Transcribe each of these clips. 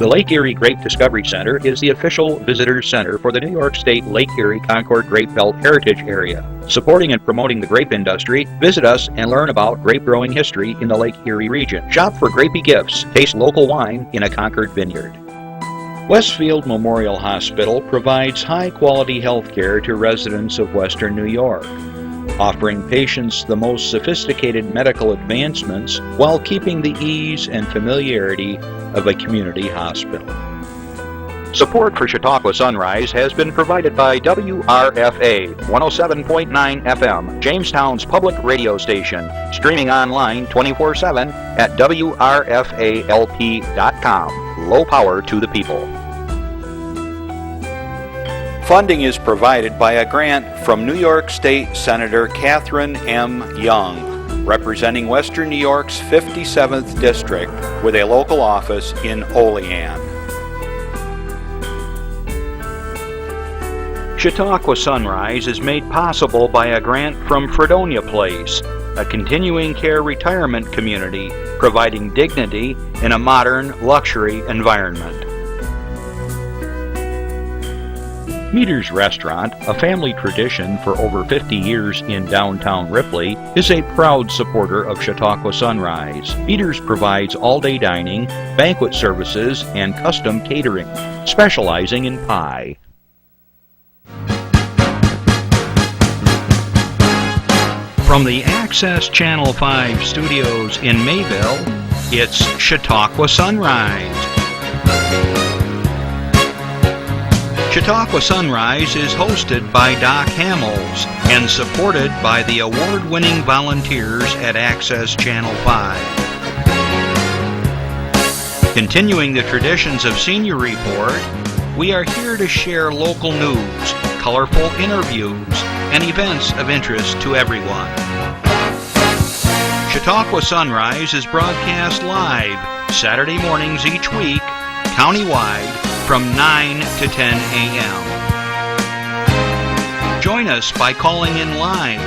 The Lake Erie Grape Discovery Center is the official visitor center for the New York State Lake Erie Concord Grape Belt Heritage Area. Supporting and promoting the grape industry, visit us and learn about grape growing history in the Lake Erie region. Shop for grapey gifts, taste local wine in a Concord vineyard. Westfield Memorial Hospital provides high-quality health care to residents of Western New York, offering patients the most sophisticated medical advancements while keeping the ease and familiarity of a community hospital. Support for Chautauqua Sunrise has been provided by WRFA 107.9 FM, Jamestown's public radio station, streaming online 24/7 at WRFALP.com. Low power to the people. Funding is provided by a grant from New York State Senator Catherine M. Young, representing Western New York's 57th District with a local office in Olean. Chautauqua Sunrise is made possible by a grant from Fredonia Place, a continuing care retirement community providing dignity in a modern luxury environment. Meter's Restaurant, a family tradition for over 50 years in downtown Ripley, is a proud supporter of Chautauqua Sunrise. Meter's provides all-day dining, banquet services, and custom catering, specializing in pie. From the Access Channel 5 studios in Mayville, it's Chautauqua Sunrise. Chautauqua Sunrise is hosted by Doc Hamels and supported by the award-winning volunteers at Access Channel 5. Continuing the traditions of Senior Report, we are here to share local news, colorful interviews, and events of interest to everyone. Chautauqua Sunrise is broadcast live Saturday mornings each week, countywide, from 9 to 10 a.m. Join us by calling in live,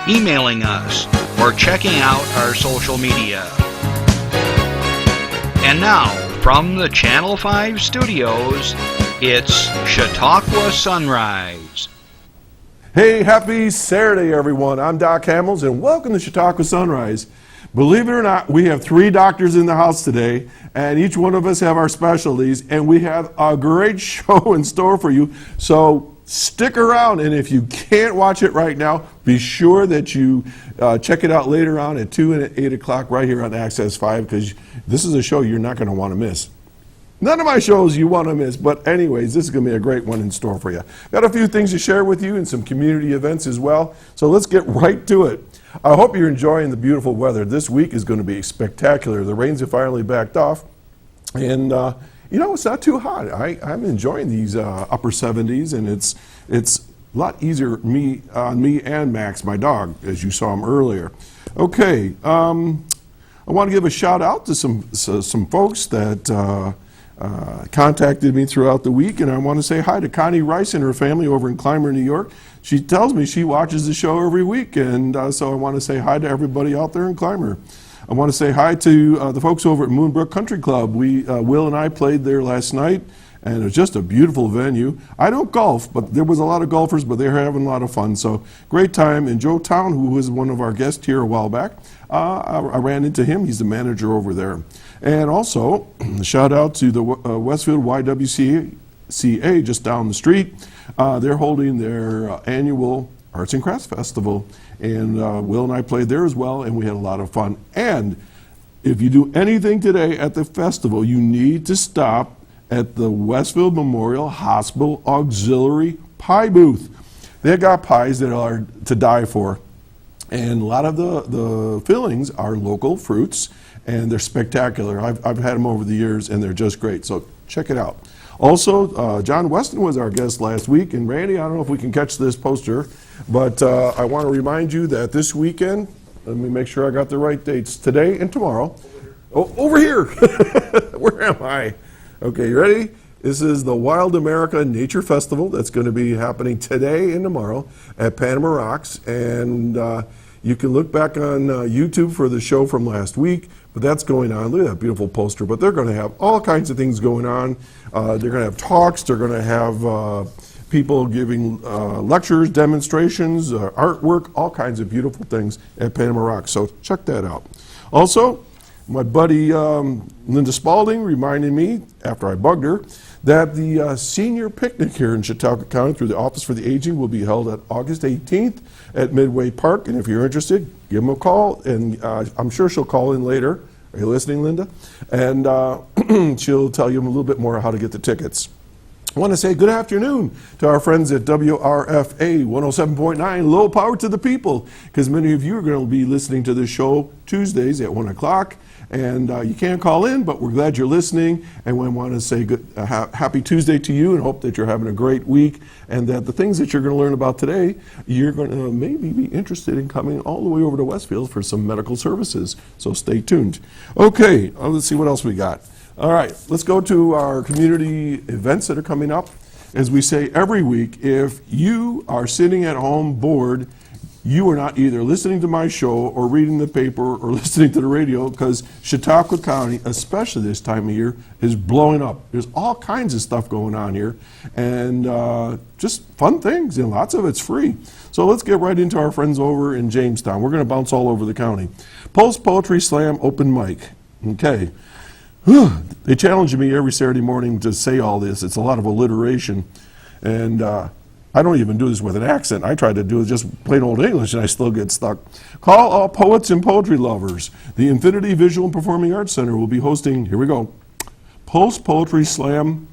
emailing us, or checking out our social media. And now, from the Channel 5 studios, it's Chautauqua Sunrise. Hey, happy Saturday, everyone. I'm Doc Hamels, and welcome to Chautauqua Sunrise. Believe it or not, we have 3 doctors in the house today, and each one of us have our specialties, and we have a great show in store for you. So stick around, and if you can't watch it right now, be sure that you check it out later on at 2 and at 8 o'clock right here on Access 5, because this is a show you're not going to want to miss. None of my shows you want to miss, but anyways, this is going to be a great one in store for you. Got a few things to share with you and some community events as well, so let's get right to it. I hope you're enjoying the beautiful weather. This week is going to be spectacular. The rains have finally backed off, and you know, it's not too hot. I'm enjoying these upper 70s, and it's a lot easier on me and Max, my dog, as you saw him earlier. Okay, I want to give a shout out to some folks that contacted me throughout the week, and I want to say hi to Connie Rice and her family over in Clymer, New York. She tells me she watches the show every week, and so I want to say hi to everybody out there in Clymer. I want to say hi to the folks over at Moonbrook Country Club. Will and I played there last night, and it was just a beautiful venue. I don't golf, but there was a lot of golfers, but they were having a lot of fun. So great time. And Joe Town, who was one of our guests here a while back, I ran into him. He's the manager over there. And also, shout out to the Westfield YWCA just down the street. They're holding their annual Arts and Crafts Festival, and Will and I played there as well, and we had a lot of fun. And if you do anything today at the festival, you need to stop at the Westfield Memorial Hospital Auxiliary Pie Booth. They've got pies that are to die for, and a lot of the fillings are local fruits, and they're spectacular. I've had them over the years, and they're just great, so check it out. Also, John Weston was our guest last week, and Randy, I don't know if we can catch this poster, but I want to remind you that this weekend, let me make sure I got the right dates, today and tomorrow. Over here. Where am I? Okay, you ready? This is the Wild America Nature Festival that's going to be happening today and tomorrow at Panama Rocks, and You can look back on YouTube for the show from last week, but that's going on. Look at that beautiful poster. But they're going to have all kinds of things going on. They're going to have talks. They're going to have people giving lectures, demonstrations, artwork, all kinds of beautiful things at Panama Rock. So check that out. Also, my buddy Linda Spalding reminded me, after I bugged her, that the senior picnic here in Chautauqua County through the Office for the Aging will be held at August 18th at Midway Park. And if you're interested, give them a call. And I'm sure she'll call in later. Are you listening, Linda? And she'll tell you a little bit more how to get the tickets. I want to say good afternoon to our friends at WRFA 107.9, Low Power to the People, because many of you are going to be listening to this show Tuesdays at 1 o'clock. And you can't call in, but we're glad you're listening. And we want to say happy Tuesday to you and hope that you're having a great week and that the things that you're going to learn about today, you're going to maybe be interested in coming all the way over to Westfield for some medical services. So stay tuned. Okay, let's see what else we got. All right, let's go to our community events that are coming up. As we say every week, if you are sitting at home bored, you are not either listening to my show or reading the paper or listening to the radio, because Chautauqua County, especially this time of year, is blowing up. There's all kinds of stuff going on here and just fun things, and lots of it's free. So let's get right into our friends over in Jamestown. We're going to bounce all over the county. Pulse Poetry Slam Open Mic. Okay. They challenge me every Saturday morning to say all this. It's a lot of alliteration. And I don't even do this with an accent. I try to do it just plain old English and I still get stuck. Call all poets and poetry lovers. The Infinity Visual and Performing Arts Center will be hosting, here we go, Pulse Poetry Slam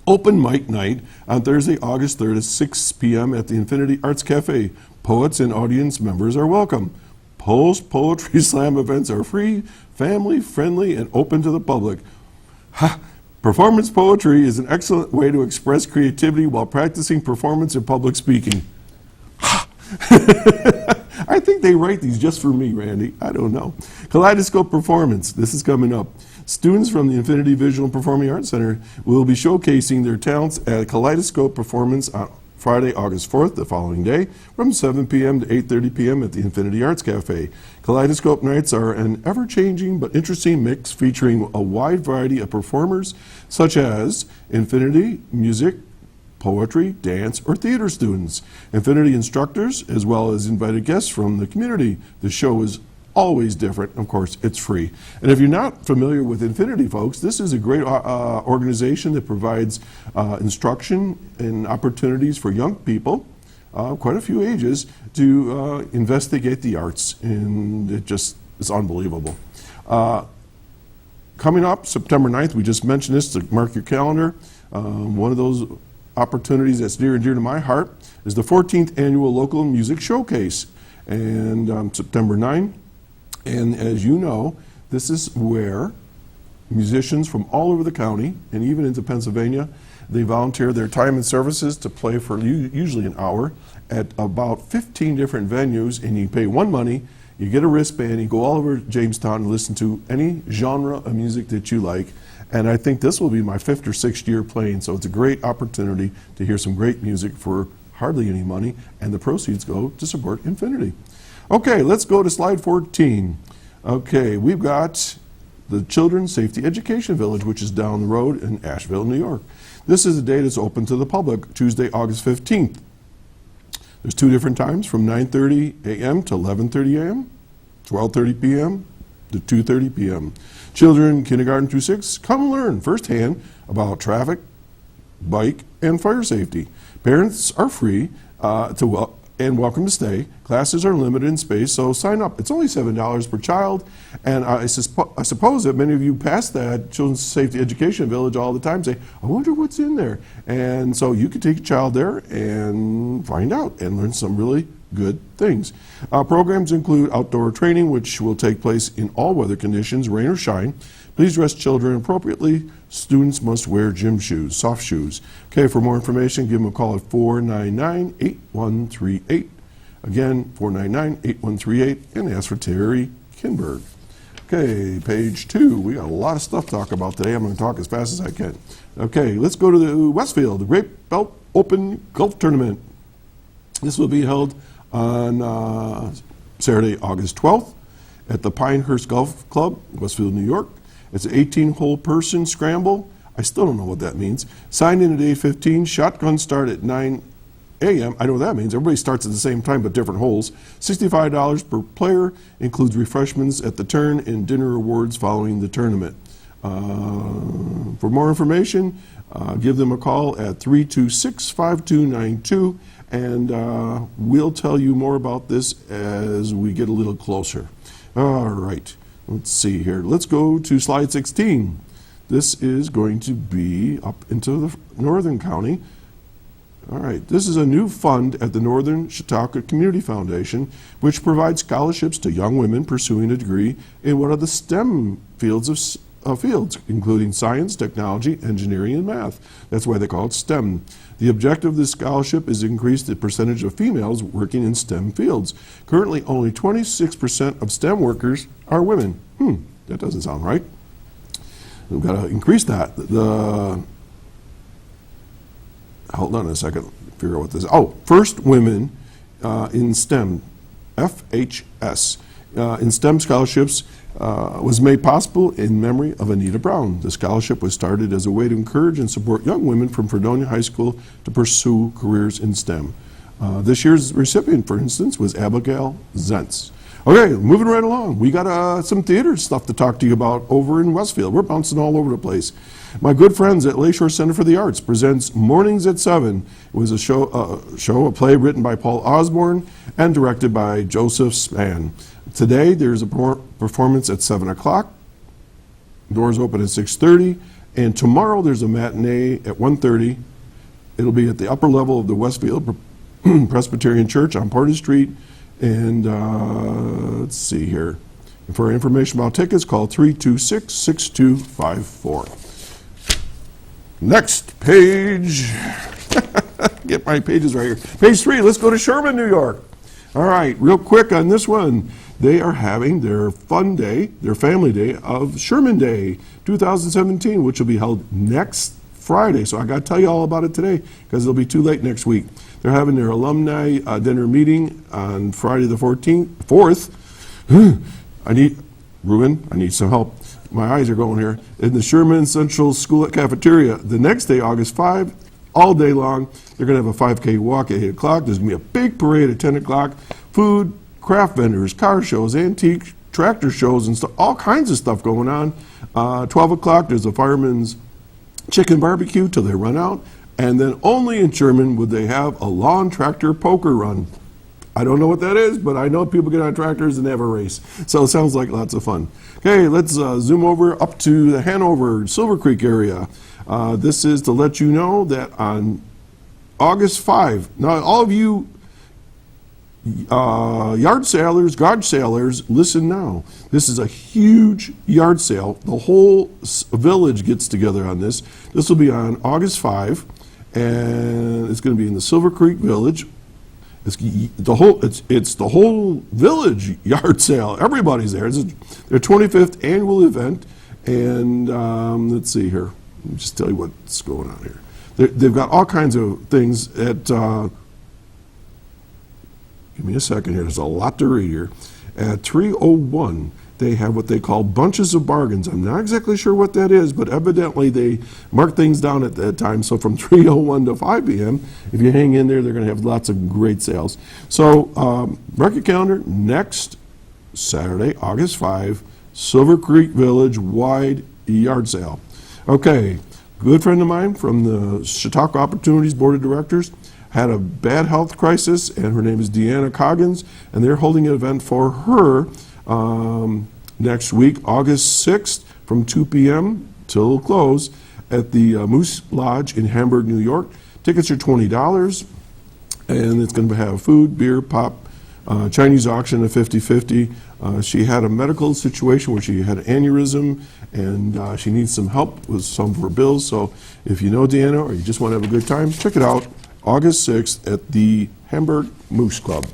Open Mic Night on Thursday, August 3rd at 6 p.m. at the Infinity Arts Cafe. Poets and audience members are welcome. Pulse Poetry Slam events are free, family-friendly, and open to the public. Performance poetry is an excellent way to express creativity while practicing performance and public speaking. I think they write these just for me, Randy. I don't know. Kaleidoscope Performance. This is coming up. Students from the Infinity Visual and Performing Arts Center will be showcasing their talents at Kaleidoscope Performance on Friday, August 4th, the following day, from 7 p.m. to 8:30 p.m. at the Infinity Arts Cafe. Kaleidoscope nights are an ever-changing but interesting mix featuring a wide variety of performers such as Infinity, music, poetry, dance, or theater students, Infinity instructors, as well as invited guests from the community. The show is always different. Of course, it's free. And if you're not familiar with Infinity, folks, this is a great organization that provides instruction and opportunities for young people, quite a few ages, to investigate the arts. And it just is unbelievable. Coming up, September 9th, we just mentioned this to mark your calendar. One of those opportunities that's near and dear to my heart is the 14th Annual Local Music Showcase. And September 9th, and as you know, this is where musicians from all over the county and even into Pennsylvania, they volunteer their time and services to play for usually an hour at about 15 different venues, and you pay one money, you get a wristband, you go all over Jamestown and listen to any genre of music that you like. And I think this will be my 5th or 6th year playing, so it's a great opportunity to hear some great music for hardly any money, and the proceeds go to support Infinity. Okay, let's go to slide 14. Okay, we've got the Children's Safety Education Village, which is down the road in Asheville, New York. This is a day that's open to the public, Tuesday, August 15th. There's 2 different times, from 9:30 a.m. to 11:30 a.m., 12:30 p.m. to 2:30 p.m. Children, kindergarten through 6, come and learn firsthand about traffic, bike, and fire safety. Parents are free and welcome to stay. Classes are limited in space, so sign up. It's only $7 per child, and I suppose that many of you pass that Children's Safety Education Village all the time, say, I wonder what's in there. And so you could take a child there and find out and learn some really good things. Programs include outdoor training, which will take place in all weather conditions, rain or shine. Please dress children appropriately. Students must wear gym shoes, soft shoes. Okay, for more information, give them a call at 499-8138. Again, 499-8138, and ask for Terry Kinberg. Okay, page 2. We got a lot of stuff to talk about today. I'm going to talk as fast as I can. Okay, let's go to the Westfield, the Great Belt Open Golf Tournament. This will be held on Saturday, August 12th at the Pinehurst Golf Club, Westfield, New York. It's an 18-hole person scramble. I still don't know what that means. Sign in at 8:15. Shotgun start at 9 a.m. I know what that means. Everybody starts at the same time, but different holes. $65 per player. Includes refreshments at the turn and dinner awards following the tournament. For more information, give them a call at 326-5292, and we'll tell you more about this as we get a little closer. All right, let's see here. Let's go to slide 16. This is going to be up into the Northern County. All right, this is a new fund at the Northern Chautauqua Community Foundation, which provides scholarships to young women pursuing a degree in one of the STEM fields, including science, technology, engineering, and math. That's why they call it STEM. The objective of this scholarship is to increase the percentage of females working in STEM fields. Currently, only 26% of STEM workers are women. That doesn't sound right. We've got to increase that. Hold on a second, figure out what this is. Oh, First Women in STEM, FHS, in STEM scholarships was made possible in memory of Anita Brown. The scholarship was started as a way to encourage and support young women from Fredonia High School to pursue careers in STEM. This year's recipient, for instance, was Abigail Zentz. Okay, moving right along. We got some theater stuff to talk to you about over in Westfield. We're bouncing all over the place. My good friends at Lakeshore Center for the Arts presents Mornings at 7. It was a a play written by Paul Osborne and directed by Joseph Spann. Today, there's a performance at 7 o'clock. Doors open at 6:30. And tomorrow, there's a matinee at 1:30. It'll be at the upper level of the Westfield Presbyterian Church on Porter Street. And let's see here. For information about tickets, call 326-6254. Next page. Get my pages right here. Page 3, let's go to Sherman, New York. All right, real quick on this one. They are having their fun day, their family day of Sherman Day 2017, which will be held next Friday. So I got to tell you all about it today because it'll be too late next week. They're having their alumni dinner meeting on Friday the 4th. Ruben, I need some help. My eyes are going here. In the Sherman Central School cafeteria. The next day, August 5, all day long, they're going to have a 5K walk at 8 o'clock. There's going to be a big parade at 10 o'clock. Food, craft vendors, car shows, antique tractor shows, and stuff, all kinds of stuff going on. 12 o'clock, there's a fireman's chicken barbecue till they run out. And then only in Sherman would they have a lawn tractor poker run. I don't know what that is, but I know people get on tractors and they have a race. So it sounds like lots of fun. Okay, let's zoom over up to the Hanover, Silver Creek area. This is to let you know that on August 5, now all of you yard sailors, garage sailors, listen now. This is a huge yard sale. The whole village gets together on this. This will be on August 5. And it's going to be in the Silver Creek Village. It's the whole village yard sale. Everybody's there. It's their 25th annual event. And let's see here. Let me just tell you what's going on here. They've got all kinds of things at. Give me a second here. There's a lot to read here. At 301. They have what they call bunches of bargains. I'm not exactly sure what that is, but evidently they mark things down at that time. So from 3:01 to 5 p.m., if you hang in there, they're going to have lots of great sales. So mark your calendar. Next Saturday, August 5, Silver Creek Village wide yard sale. Okay, good friend of mine from the Chautauqua Opportunities Board of Directors had a bad health crisis, and her name is Deanna Coggins, and they're holding an event for her next week, August 6th, from 2 p.m. till close at the Moose Lodge in Hamburg, New York. Tickets are $20, and it's going to have food, beer, pop, Chinese auction at 50-50. She had a medical situation where she had an aneurysm, and she needs some help with some of her bills. So if you know Deanna or you just want to have a good time, check it out, August 6th at the Hamburg Moose Club.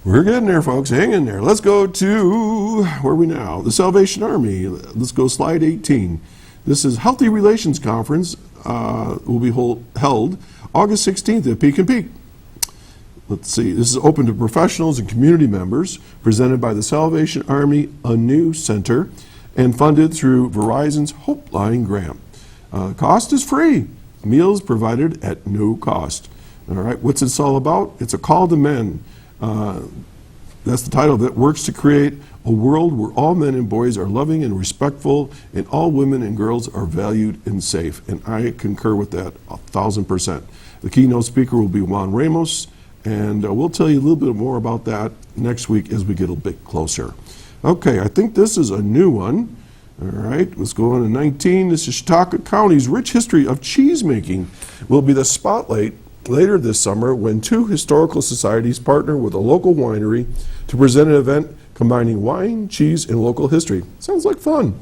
We're getting there, folks. Hang in there. Let's go to, where are we now? The Salvation Army. Let's go slide 18. This is Healthy Relations Conference will be held August 16th at Peak and Peak. let's see, this is open to professionals and community members, presented by the Salvation Army Anew Center, and funded through Verizon's Hope Line grant. Cost is free. Meals provided at no cost. All right, what's this all about? It's a call to men. That's the title of it. Works to create a world where all men and boys are loving and respectful, and all women and girls are valued and safe. And I concur with that 1,000%. The keynote speaker will be Juan Ramos, and we'll tell you a little bit more about that next week as we get a bit closer. Okay, I think this is a new one. All right, let's go on to 19. This is Chautauqua County's rich history of cheese making will be the spotlight later this summer when two historical societies partner with a local winery to present an event combining wine, cheese, and local history. Sounds like fun.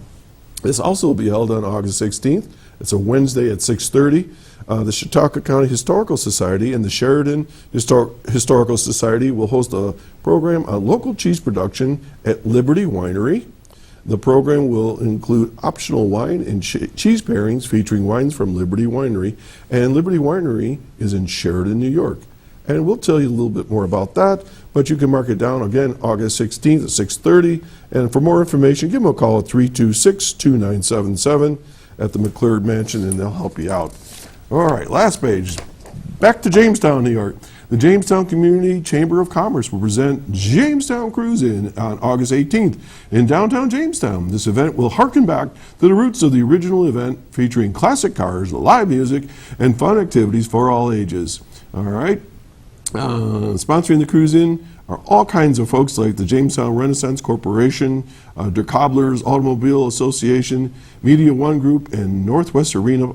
This also will be held on August 16th. It's a Wednesday at 6:30. The Chautauqua County Historical Society and the Sheridan Historical Society will host a program on local cheese production at Liberty Winery. The program will include optional wine and cheese pairings featuring wines from Liberty Winery. And Liberty Winery is in Sheridan, New York. And we'll tell you a little bit more about that, but you can mark it down again, August 16th at 6:30. And for more information, give them a call at 326-2977 at the McClure Mansion, and they'll help you out. All right, last page. Back to Jamestown, New York. The Jamestown Community Chamber of Commerce will present Jamestown Cruise-In on August 18th in downtown Jamestown. This event will harken back to the roots of the original event, featuring classic cars, live music, and fun activities for all ages. All right. Sponsoring the Cruise-In are all kinds of folks like the Jamestown Renaissance Corporation, Der Cobblers Automobile Association, Media One Group, and Northwest Arena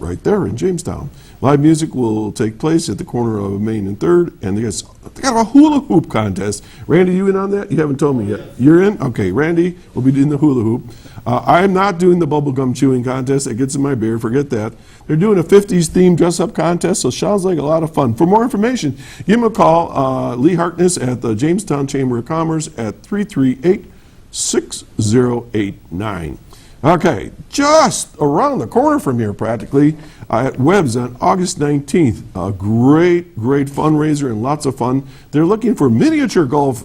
right there in Jamestown. Live music will take place at the corner of Main and 3rd, and they got a hula hoop contest. Randy, you in on that? You haven't told me yet. You're in? Okay, Randy will be doing the hula hoop. I'm not doing the bubblegum chewing contest. That gets in my beer. Forget that. They're doing a 50s themed dress-up contest, so it sounds like a lot of fun. For more information, give them a call, Lee Harkness at the Jamestown Chamber of Commerce at 338-6089. Okay, just around the corner from here practically, at Webb's on August 19th. A great fundraiser and lots of fun. They're looking for miniature golf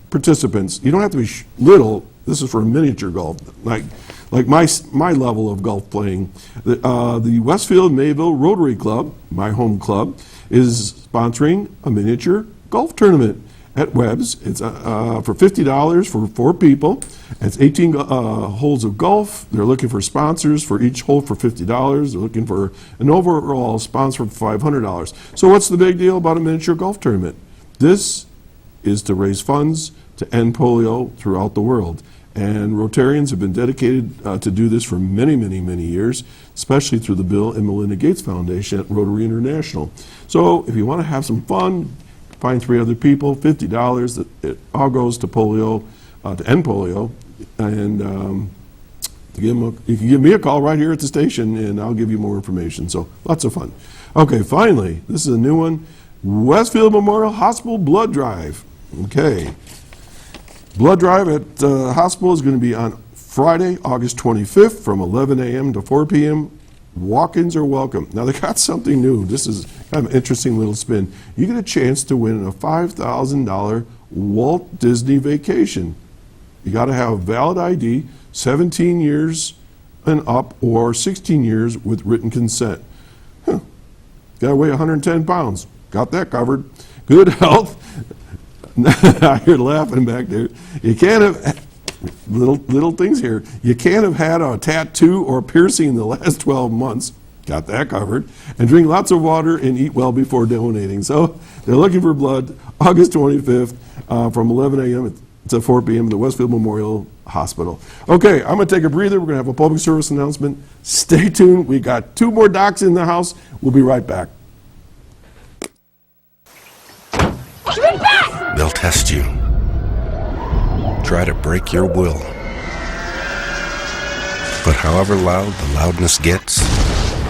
participants. You don't have to be little. This is for miniature golf, like my level of golf playing. The Westfield Mayville Rotary Club, my home club, is sponsoring a miniature golf tournament at Webb's. It's for $50 for 4 people. It's 18 holes of golf. They're looking for sponsors for each hole for $50. They're looking for an overall sponsor for $500. So what's the big deal about a miniature golf tournament? This is to raise funds to end polio throughout the world. And Rotarians have been dedicated to do this for many years, especially through the Bill and Melinda Gates Foundation at Rotary International. So if you want to have some fun, find 3 other people, $50. It all goes to polio, to end polio. And you can give me a call right here at the station, and I'll give you more information. So lots of fun. Okay, finally, this is a new one. Westfield Memorial Hospital Blood Drive. Okay. Blood Drive at the hospital is going to be on Friday, August 25th from 11 a.m. to 4 p.m. Walk-ins are welcome. Now, they got something new. This is kind of an interesting little spin. You get a chance to win a $5,000 Walt Disney vacation. You got to have a valid ID, 17 years and up, or 16 years with written consent. Got to weigh 110 pounds. Got that covered. Good health. I hear laughing back there. You can't have little things here. You can't have had a tattoo or piercing in the last 12 months. Got that covered. And drink lots of water and eat well before donating. So they're looking for blood August 25th from 11 a.m. to 4 p.m. at the Westfield Memorial Hospital. Okay, I'm going to take a breather. We're going to have a public service announcement. Stay tuned. We got 2 more docs in the house. We'll be right back. They'll test you. Try to break your will. But however loud the loudness gets,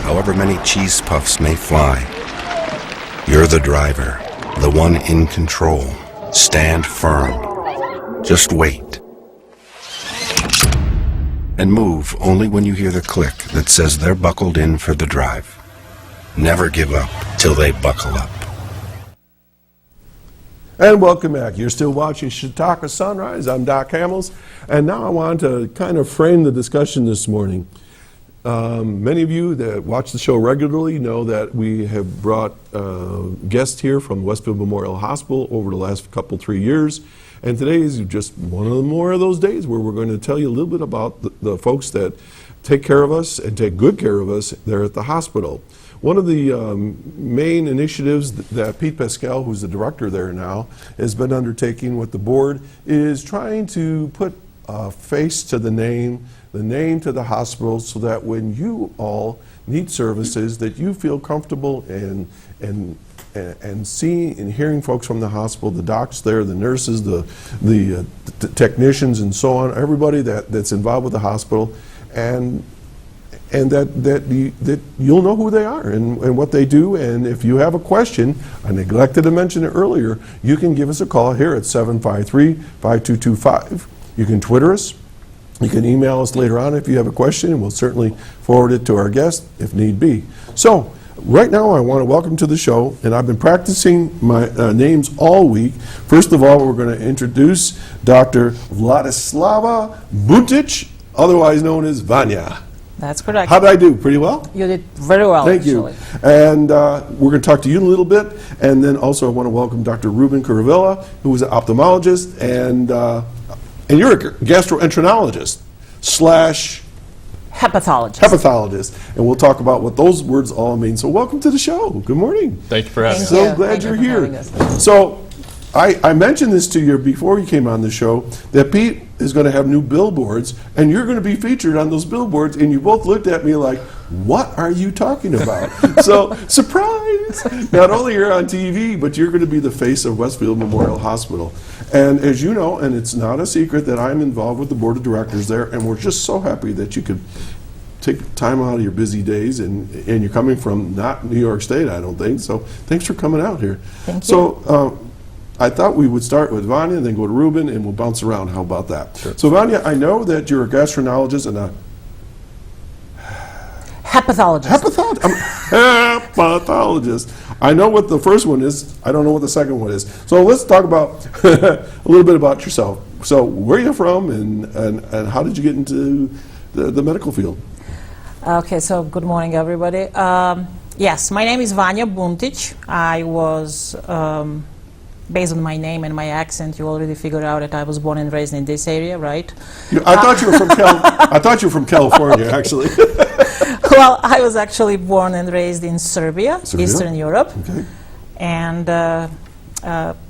however many cheese puffs may fly, you're the driver, the one in control. Stand firm. Just wait. And move only when you hear the click that says they're buckled in for the drive. never give up till they buckle up. And welcome back. You're still watching Chautauqua Sunrise. I'm Doc Hamels, and now I want to kind of frame the discussion this morning. Many of you that watch the show regularly know that we have brought guests here from Westfield Memorial Hospital over the last couple, 3 years. And today is just one of the more of those days where we're going to tell you a little bit about the folks that take care of us and take good care of us there at the hospital. One of the main initiatives that Pete Pascal, who's the director there now, has been undertaking with the board is trying to put a face to the name to the hospital, so that when you all need services, that you feel comfortable and seeing and hearing folks from the hospital, the docs there, the nurses, the technicians, and so on, everybody that's involved with the hospital, and that you'll know who they are and what they do. And if you have a question, I neglected to mention it earlier, you can give us a call here at 753-5225. You can Twitter us. You can email us later on if you have a question, and we'll certainly forward it to our guest if need be. So, right now I want to welcome to the show, and I've been practicing my names all week. First of all, we're going to introduce Dr. Vladislava Buntic, otherwise known as Vanja. That's correct. How did I do? Pretty well? You did very well, Thank actually. you. And we're going to talk to you in a little bit, and then also I want to welcome Dr. Ruben Kuruvilla, who is an ophthalmologist, and you're a gastroenterologist / hepatologist, and we'll talk about what those words all mean. So welcome to the show. Good morning. Thank you for having us. So glad you're here. So I mentioned this to you before you came on the show, that Pete is going to have new billboards, and you're going to be featured on those billboards, and you both looked at me like, what are you talking about? So, surprise! Not only you're on TV, but you're going to be the face of Westfield Memorial Hospital. And as you know, and it's not a secret, that I'm involved with the board of directors there, and we're just so happy that you could take time out of your busy days, and you're coming from not New York State, I don't think, so thanks for coming out here. Thank you. So, I thought we would start with Vanja and then go to Ruben, and we'll bounce around. How about that? Sure. So Vanja, I know that you're a gastroenterologist and a hepatologist. Hepatologist. I know what the first one is. I don't know what the second one is. So let's talk about a little bit about yourself. So where are you from, and how did you get into the medical field? Okay, so good morning, everybody. Yes, my name is Vanja Buntic. I was... based on my name and my accent, you already figured out that I was born and raised in this area, right? I thought you were from I thought you were from California, actually. Well, I was actually born and raised in Serbia? Eastern Europe, okay. And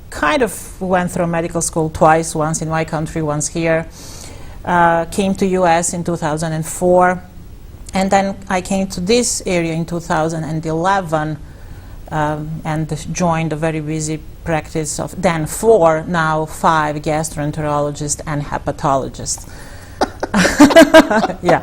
kind of went through medical school twice, once in my country, once here. Came to U.S. in 2004, and then I came to this area in 2011. And joined a very busy practice of then 4, now 5 gastroenterologists and hepatologists. Yeah.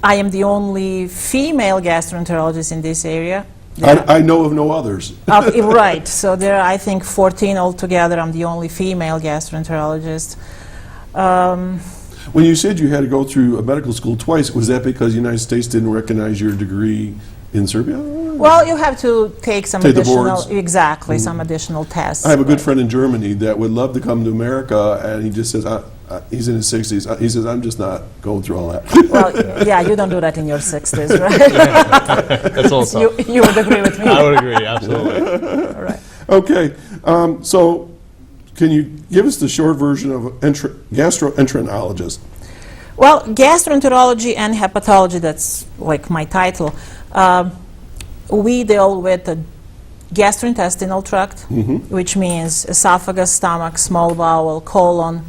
I am the only female gastroenterologist in this area. I know of no others. Right. So there are, I think, 14 altogether. I'm the only female gastroenterologist. When you said you had to go through a medical school twice, was that because the United States didn't recognize your degree in Serbia? Well, you have to take some Take the additional, boards. Exactly, some additional tests. I have a good friend in Germany that would love to come to America, and he just says, he's in his 60s, he says, I'm just not going through all that. Well, yeah, you don't do that in your 60s, right? That's also. You would agree with me. I would agree, absolutely. All right. Okay, so can you give us the short version of gastroenterologist? Well, gastroenterology and hepatology, that's like my title. We deal with the gastrointestinal tract, which means esophagus, stomach, small bowel, colon,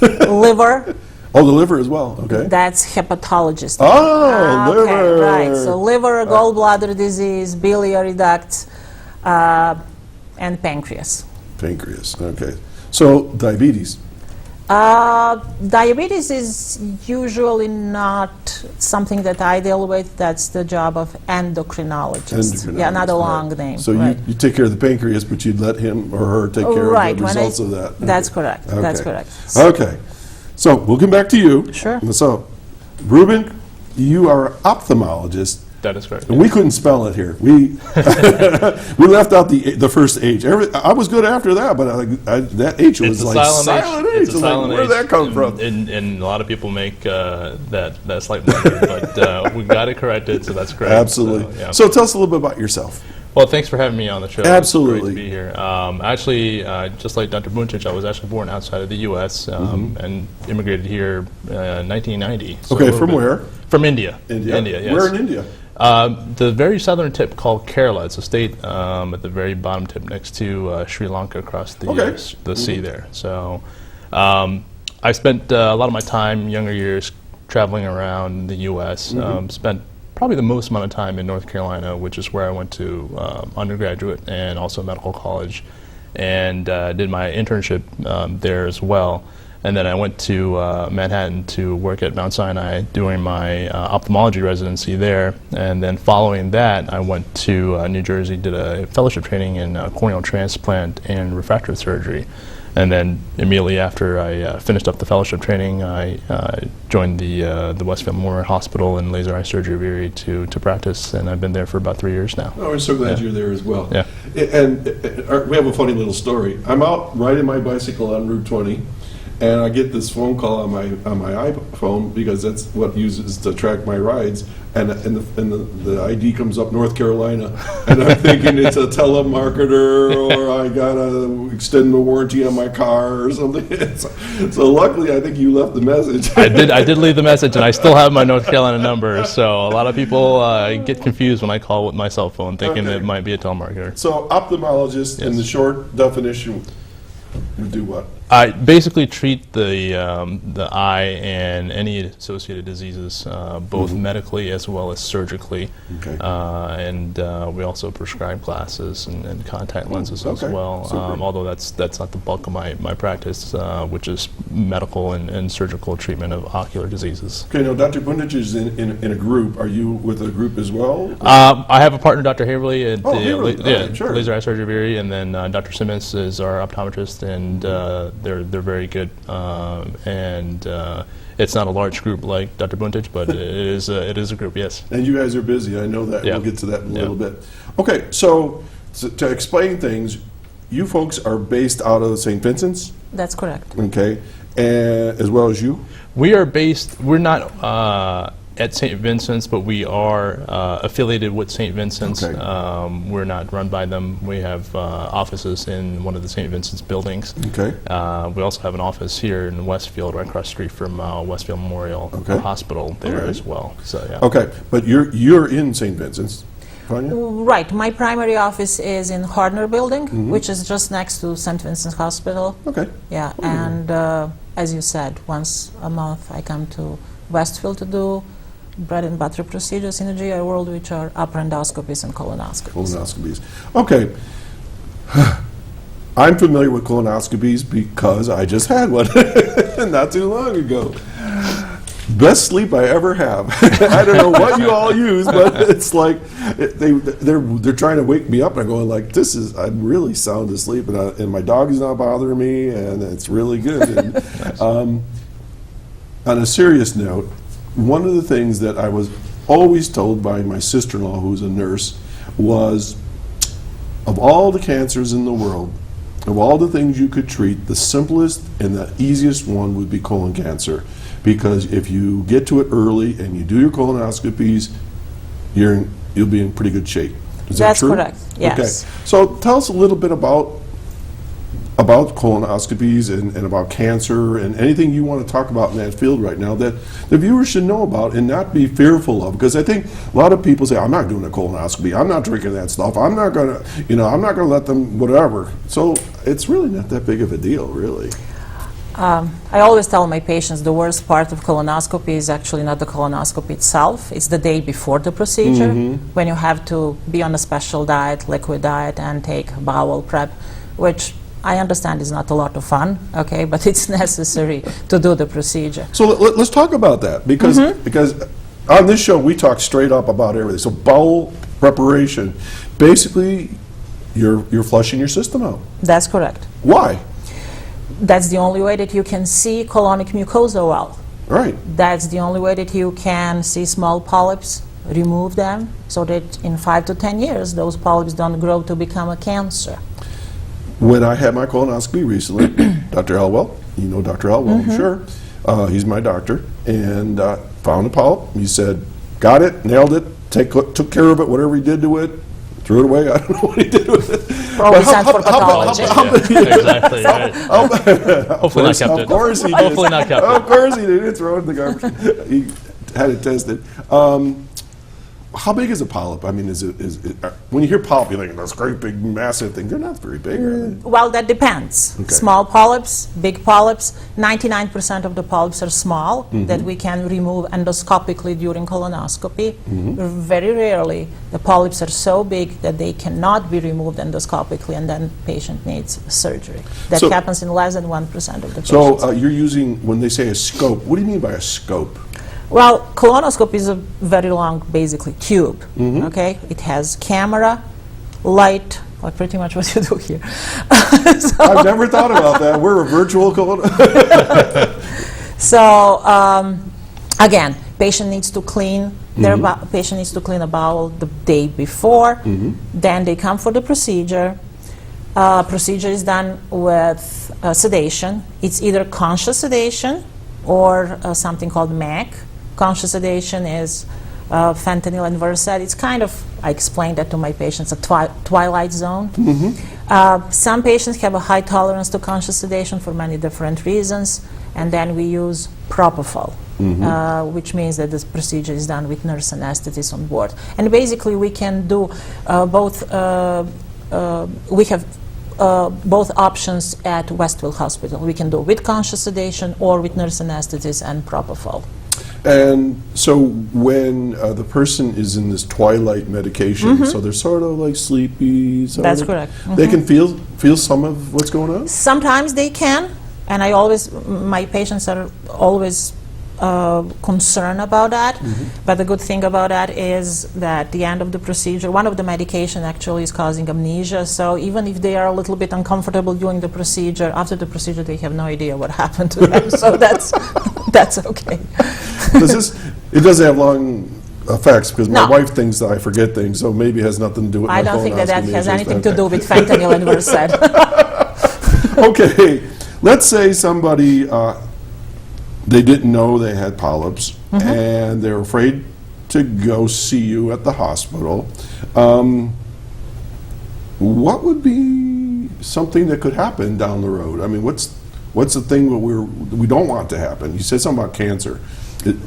liver. Oh, the liver as well, okay. That's hepatologist. Oh, liver. Right, so liver, gallbladder disease, biliary duct, and pancreas. Pancreas, okay. So diabetes. Diabetes is usually not something that I deal with. That's the job of endocrinologist. Yeah, not a long name. So right. you take care of the pancreas, but you'd let him or her take care of the results of that. That's correct. Okay. That's correct. Okay. So we'll come back to you. Sure. So, Ruben, you are an ophthalmologist. That is correct. And we couldn't spell it here. We we left out the first H. I was good after that, but that H was It's a like silent H. H. It's a Like, silent where did H. that come from? And a lot of people make that slight blunder, but we got it corrected, so that's great. Absolutely. So, yeah. So tell us a little bit about yourself. Well, thanks for having me on the show. Absolutely. It's great to be here. Actually, just like Dr. Buntic, I was actually born outside of the U.S. And immigrated here in 1990. So Okay, from where? From India. India. Yes. Where in India? The very southern tip called Kerala. It's a state at the very bottom tip next to Sri Lanka across the sea there. So I spent a lot of my time, younger years, traveling around the U.S. Spent probably the most amount of time in North Carolina, which is where I went to undergraduate and also medical college, and did my internship there as well. And then I went to Manhattan to work at Mount Sinai doing my ophthalmology residency there. And then following that, I went to New Jersey, did a fellowship training in corneal transplant and refractive surgery. And then immediately after I finished up the fellowship training, I joined the Westfield Memorial Hospital in laser eye surgery to practice, and I've been there for about 3 years now. Oh, we're so glad you're there as well. Yeah. And we have a funny little story. I'm out riding my bicycle on Route 20, and I get this phone call on my iPhone, because that's what uses to track my rides, and the ID comes up North Carolina, and I'm thinking it's a telemarketer, or I gotta extend the warranty on my car or something. So luckily, I think you left the message. I did leave the message, and I still have my North Carolina number. So a lot of people get confused when I call with my cell phone, thinking that it might be a telemarketer. So ophthalmologist, in Yes. the short definition, would do what? I basically treat the eye and any associated diseases, both medically as well as surgically. Okay. And we also prescribe glasses and contact lenses as okay. well. Super. Although that's not the bulk of my practice, which is medical and surgical treatment of ocular diseases. Okay, now Dr. Buntic is in a group. Are you with a group as well? I have a partner, Dr. Haverly, at Haverly. the All right, sure. laser eye surgery, and then Dr. Simmons is our optometrist, and they're very good. And it's not a large group like Dr. Buntic, but it is a group, yes. And you guys are busy. I know that. Yeah. We'll get to that in a Yeah. little bit. Okay, so to explain things, you folks are based out of St. Vincent's, That's correct. okay, and as well as you? We're not at St. Vincent's, but we are affiliated with St. Vincent's. Okay. We're not run by them. We have offices in one of the St. Vincent's buildings. Okay. We also have an office here in Westfield, right across the street from Westfield Memorial Okay. Hospital there All right. as well. So yeah. Okay, but you're in St. Vincent's, Vanja? Right. My primary office is in Hardner Building, which is just next to St. Vincent's Hospital. Okay. Yeah, and as you said, once a month I come to Westfield to do bread and butter procedures in the GI world, which are upper endoscopies and colonoscopies. Colonoscopies. Okay. I'm familiar with colonoscopies because I just had one not too long ago. Best sleep I ever have. I don't know what you all use, but it's like they're trying to wake me up, and I'm going like, I'm really sound asleep, and my dog is not bothering me, and it's really good. And, on a serious note, one of the things that I was always told by my sister-in-law, who's a nurse, was of all the cancers in the world, of all the things you could treat, the simplest and the easiest one would be colon cancer. Because if you get to it early and you do your colonoscopies, you'll be in pretty good shape. Is that That's true? correct, yes. Okay. So tell us a little bit about colonoscopies and about cancer and anything you want to talk about in that field right now that the viewers should know about and not be fearful of. Because I think a lot of people say, I'm not doing a colonoscopy, I'm not drinking that stuff, I'm not going to let them whatever. So it's really not that big of a deal, really. I always tell my patients the worst part of colonoscopy is actually not the colonoscopy itself, it's the day before the procedure, when you have to be on a special diet, liquid diet, and take bowel prep, which I understand is not a lot of fun, okay, but it's necessary to do the procedure. So let's talk about that, because on this show we talk straight up about everything. So bowel preparation, basically you're flushing your system out. That's correct. Why? That's the only way that you can see colonic mucosa well. All right. That's the only way that you can see small polyps, remove them, so that in 5 to 10 years, those polyps don't grow to become a cancer. When I had my colonoscopy recently, Dr. Elwell, you know Dr. Elwell, I'm sure. He's my doctor, and found a polyp. He said, got it, nailed it, took care of it, whatever he did to it, threw it away. I don't know what he did with it. Probably sent for pathology. Exactly. Right. Hopefully not kept it. Of course he did. Hopefully not kept it. Of course he didn't throw it in the garbage. He had it tested. How big is a polyp? I mean, when you hear polyp, you think, that's great big massive thing. They're not very big, are they? Well, that depends. Okay. Small polyps, big polyps. 99% of the polyps are small that we can remove endoscopically during colonoscopy. Very rarely, the polyps are so big that they cannot be removed endoscopically, and then patient needs surgery. That So- happens in less than 1% of the patients. So you're using, when they say a scope, what do you mean by a scope? Well, colonoscope is a very long, basically, tube, okay? It has camera, light, like pretty much what you do here. I've never thought about that. We're a virtual colonoscopy. So, again, patient needs to clean patient needs to clean a bowel the day before. Then they come for the procedure. Procedure is done with sedation. It's either conscious sedation or something called MAC. Conscious sedation is fentanyl and Versed. It's kind of, I explained that to my patients, a twilight zone. Some patients have a high tolerance to conscious sedation for many different reasons, and then we use propofol, which means that this procedure is done with nurse anesthetist on board. And basically we can do both, we have both options at Westfield Hospital. We can do with conscious sedation or with nurse anesthetist and propofol. And so when the person is in this twilight medication, so they're sort of like sleepy. Sort That's of, correct. They can feel some of what's going on? Sometimes they can, and my patients are always concerned about that. But the good thing about that is that at the end of the procedure, one of the medication actually is causing amnesia. So even if they are a little bit uncomfortable during the procedure, after the procedure they have no idea what happened to them. So that's okay. It doesn't have long effects because my No. wife thinks that I forget things, so maybe it has nothing to do with my I don't think that colonoscopy. has It's just anything that- to do with fentanyl and Versed. Okay, let's say somebody, they didn't know they had polyps, and they're afraid to go see you at the hospital. What would be something that could happen down the road? I mean, what's the thing that we don't want to happen? You said something about cancer.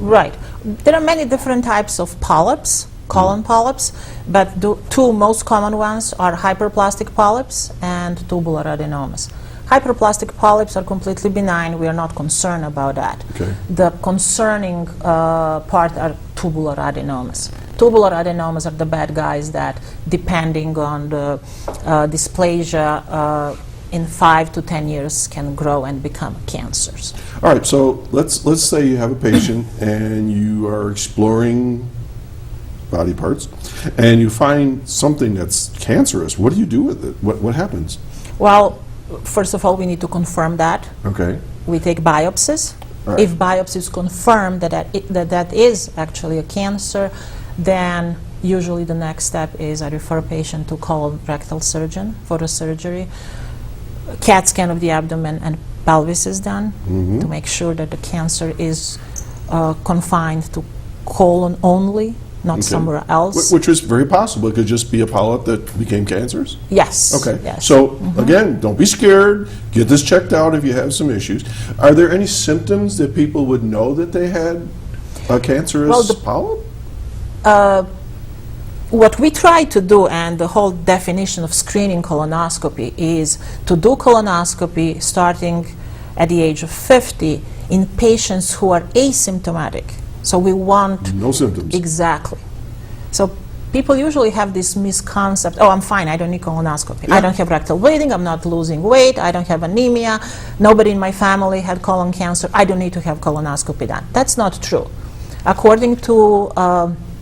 Right. There are many different types of polyps, colon polyps, but the two most common ones are hyperplastic polyps and tubular adenomas. Hyperplastic polyps are completely benign. We are not concerned about that. Okay. The concerning part are tubular adenomas. Tubular adenomas are the bad guys that, depending on the dysplasia, in 5 to 10 years can grow and become cancers. All right, so let's say you have a patient and you are exploring body parts, and you find something that's cancerous. What do you do with it? What happens? Well, first of all, we need to confirm that. Okay. We take biopsies. Right. If biopsies confirm that is actually a cancer, then usually the next step is I refer a patient to colorectal surgeon for a surgery. CAT scan of the abdomen and pelvis is done to make sure that the cancer is confined to colon only, not somewhere else. Which is very possible. It could just be a polyp that became cancerous. Yes. Okay. Yes. So again, don't be scared. Get this checked out if you have some issues. Are there any symptoms that people would know that they had a cancerous polyp? What we try to do, and the whole definition of screening colonoscopy, is to do colonoscopy starting at the age of 50 in patients who are asymptomatic. So we want... No symptoms. Exactly. So people usually have this misconcept, oh, I'm fine, I don't need colonoscopy. I don't have rectal bleeding, I'm not losing weight, I don't have anemia, nobody in my family had colon cancer, I don't need to have colonoscopy done. That's not true. According to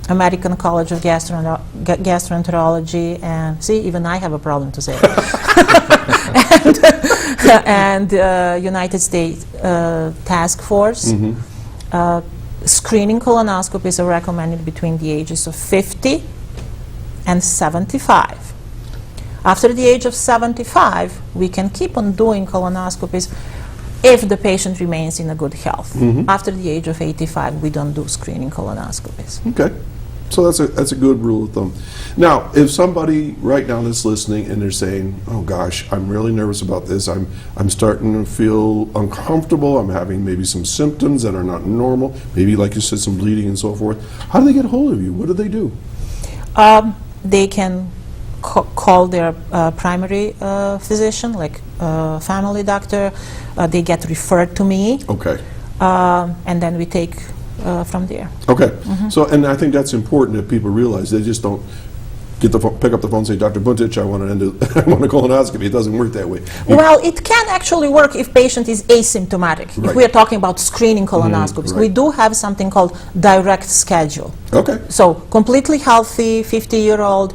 American College of Gastroenterology, and see, even I have a problem to say it, and United States Task Force, Screening colonoscopies are recommended between the ages of 50 and 75. After the age of 75, we can keep on doing colonoscopies if the patient remains in a good health. After the age of 85, we don't do screening colonoscopies. Okay. So that's a good rule of thumb. Now, if somebody right now that's listening and they're saying, "Oh gosh, I'm really nervous about this. I'm starting to feel uncomfortable. I'm having maybe some symptoms that are not normal. Maybe, like you said, some bleeding and so forth." How do they get a hold of you? What do they do? They can call their primary physician, like family doctor. They get referred to me, Okay. and then we take from there. Okay. So, and I think that's important that people realize they just don't get the pick up the phone and say, "Dr. Buntic, I want a colonoscopy." It doesn't work that way. Well, it can actually work if patient is asymptomatic. Right. If we are talking about screening colonoscopies, we right. do have something called direct schedule. Okay. So completely healthy 50-year-old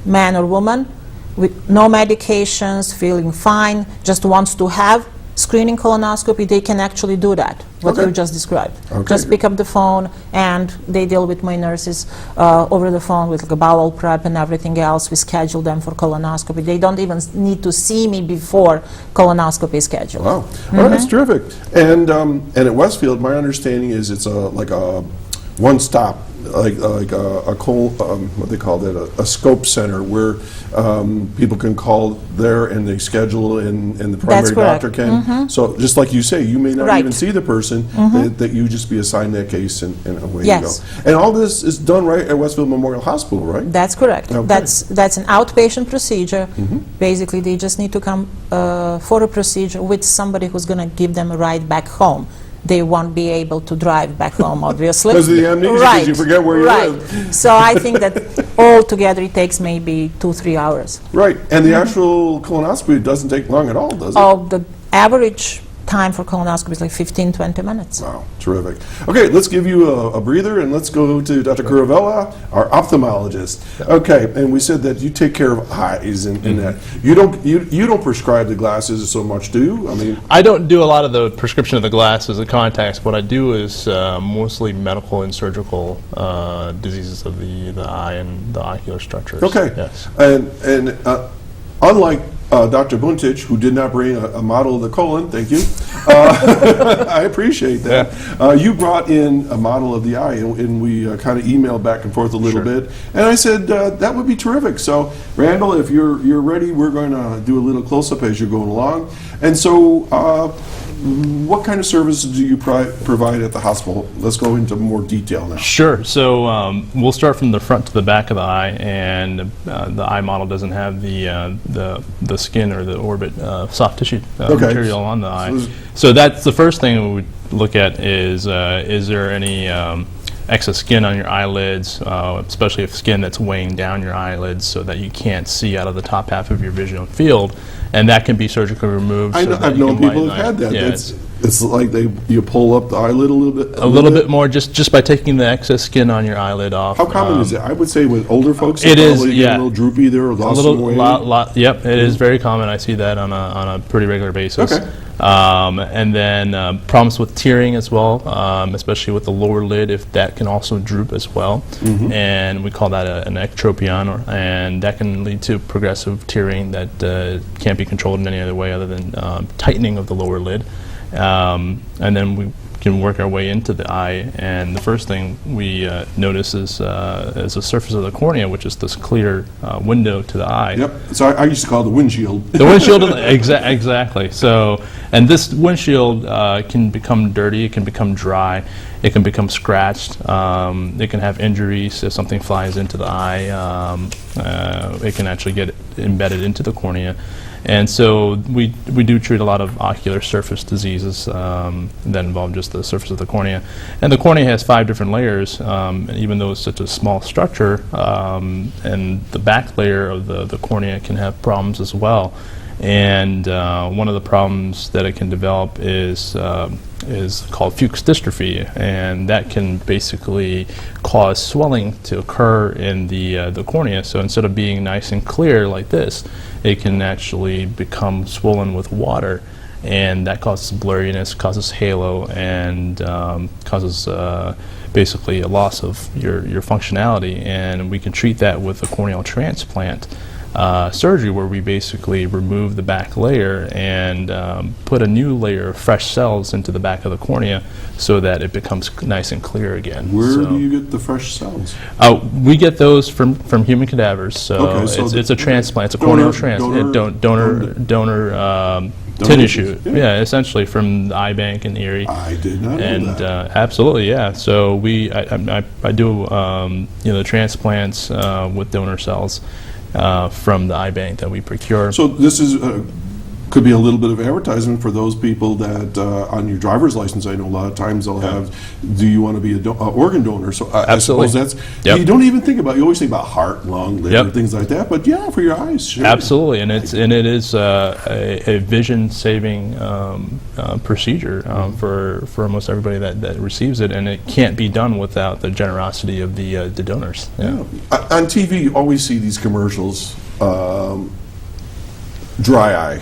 man or woman with no medications, feeling fine, just wants to have screening colonoscopy, they can actually do that, what Okay. you just described. Okay. Just pick up the phone and they deal with my nurses over the phone with like a bowel prep and everything else. We schedule them for colonoscopy. They don't even need to see me before colonoscopy is scheduled. Wow. Well, that's terrific. And at Westfield, my understanding is it's like a one-stop, like what they call that, a scope center where people can call there and they schedule and the primary correct. doctor can. So just like you say, you may not Right. even see the person, that you just be assigned that case and away Yes. you go. And all this is done right at Westfield Memorial Hospital, right? That's correct. Okay. That's an outpatient procedure. Basically, they just need to come for a procedure with somebody who's going to give them a ride back home. They won't be able to drive back home, obviously. Because of the amnesia, 'cause you forget where you right. live. So I think that altogether it takes maybe 2-3 hours. Right. And the actual colonoscopy doesn't take long at all, does it? Oh, the average time for colonoscopy is like 15-20 minutes. Wow, terrific. Okay, let's give you a breather and let's go to Dr. Kuruvilla, our ophthalmologist. Okay, and we said that you take care of eyes and that. You don't prescribe the glasses so much, do you? I mean, I don't do a lot of the prescription of the glasses, the contacts. What I do is mostly medical and surgical diseases of the eye and the ocular structures. okay. Yes. And unlike Dr. Buntic, who did not bring a model of the colon, thank you. I appreciate that. You brought in a model of the eye, and we kind of emailed back and forth a little bit. And I said that would be terrific. So, Randall, if you're ready, we're going to do a little close-up as you're going along. And so, what kind of services do you provide at the hospital? Let's go into more detail now. Sure. So we'll start from the front to the back of the eye, and the eye model doesn't have the skin or the orbit soft tissue material on the eye. So that's the first thing we would look at is there any excess skin on your eyelids, especially if skin that's weighing down your eyelids so that you can't see out of the top half of your visual field, and that can be surgically removed. I've known people who've had that. Yeah, it's like you pull up the eyelid a little bit. a little bit more just by taking the excess skin on your eyelid off. How common is it? I would say with older folks, It they is, probably get yeah. a little droopy there, or A lost little, some weight. yep, it is very common. I see that on a pretty regular basis. Okay. And then problems with tearing as well, especially with the lower lid, if that can also droop as well. And we call that an ectropion, and that can lead to progressive tearing that can't be controlled in any other way other than tightening of the lower lid. And then we can work our way into the eye, and the first thing we notice is the surface of the cornea, which is this clear window to the eye. Yep. So I used to call it the windshield. The windshield, exactly. So, and this windshield can become dirty, it can become dry, it can become scratched, it can have injuries if something flies into the eye, it can actually get embedded into the cornea. And so we do treat a lot of ocular surface diseases that involve just the surface of the cornea. And the cornea has 5 different layers, even though it's such a small structure, and the back layer of the cornea can have problems as well. And one of the problems that it can develop is called Fuchs dystrophy, and that can basically cause swelling to occur in the cornea. So instead of being nice and clear like this, it can actually become swollen with water, and that causes blurriness, causes halo, and causes basically a loss of your functionality. And we can treat that with a corneal transplant surgery, where we basically remove the back layer and put a new layer of fresh cells into the back of the cornea so that it becomes nice and clear again. Where So, do you get the fresh cells? we get those from human cadavers, so, Okay, so it's a transplant, it's a donor- corneal transplant, donor tissue. Yeah. Yeah, essentially from the eye bank in Erie. I did not know And that. absolutely, yeah. So I do the transplants with donor cells from the eye bank that we procure. So this is could be a little bit of advertisement for those people that on your driver's license. I know a lot of times they'll have, do you want to be a organ donor? So I suppose Absolutely. that's, Yep. you don't even think about, you always think about heart, lung, liver, Yep. things like that, but yeah, for your eyes, sure. Absolutely, and it is a vision-saving procedure for almost everybody that receives it, and it can't be done without the generosity of the donors. Yeah. On TV, you always see these commercials, dry eye.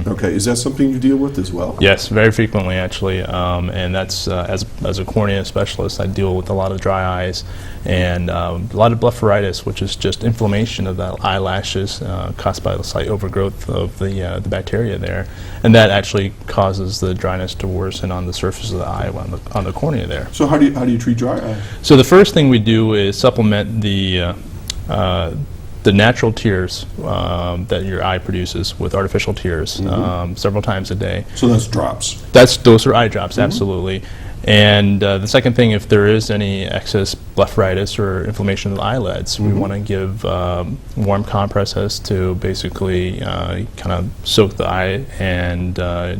Okay, is that something you deal with as well? Yes, very frequently actually, and that's as a cornea specialist, I deal with a lot of dry eyes and a lot of blepharitis, which is just inflammation of the eyelashes caused by the slight overgrowth of the bacteria there, and that actually causes the dryness to worsen on the surface of the eye on the cornea there. So how do you treat dry eye? So the first thing we do is supplement the natural tears that your eye produces with artificial tears several times a day. So that's drops. Those are eye drops, absolutely. And the second thing, if there is any excess blepharitis or inflammation of the eyelids, we want to give warm compresses to basically kind of soak the eye and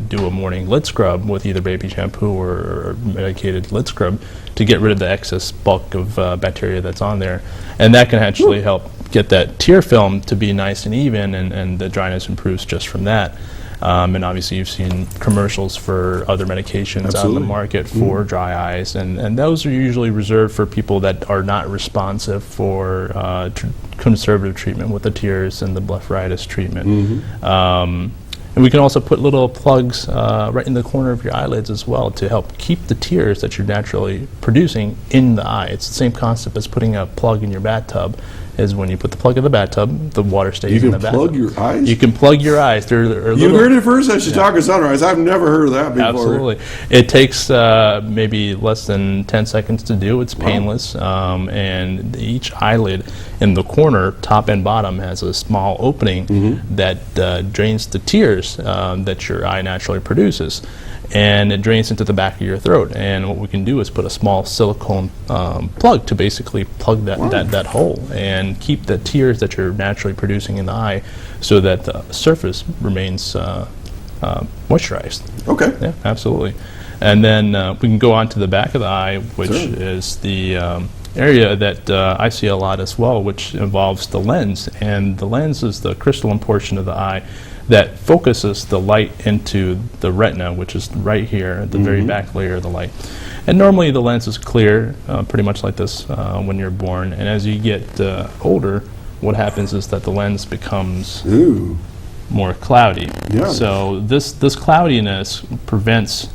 do a morning lid scrub with either baby shampoo or medicated lid scrub to get rid of the excess bulk of bacteria that's on there. And that can actually help get that tear film to be nice and even, and the dryness improves just from that. And obviously you've seen commercials for other medications out in Absolutely. the market for dry eyes, and those are usually reserved for people that are not responsive for conservative treatment with the tears and the blepharitis treatment. And we can also put little plugs right in the corner of your eyelids as well to help keep the tears that you're naturally producing in the eye. It's the same concept as putting a plug in your bathtub. Is when you put the plug in the bathtub, the water stays in the bathtub. You can plug your eyes? You can plug your eyes. They're You little, heard it first at Chautauqua Sunrise. I've never heard of that before. Absolutely. It takes maybe less than 10 seconds to do. It's painless. And each eyelid in the corner, top and bottom, has a small opening that drains the tears that your eye naturally produces. And it drains into the back of your throat. And what we can do is put a small silicone plug to basically plug that hole and keep the tears that you're naturally producing in the eye so that the surface remains moisturized. Okay. Yeah, absolutely. And then we can go on to the back of the eye, which Sure. is the area that I see a lot as well, which involves the lens. And the lens is the crystalline portion of the eye that focuses the light into the retina, which is right here at the very back layer of the light. And normally the lens is clear, pretty much like this when you're born. And as you get older, what happens is that the lens becomes Ooh. more cloudy. Yeah. So this cloudiness prevents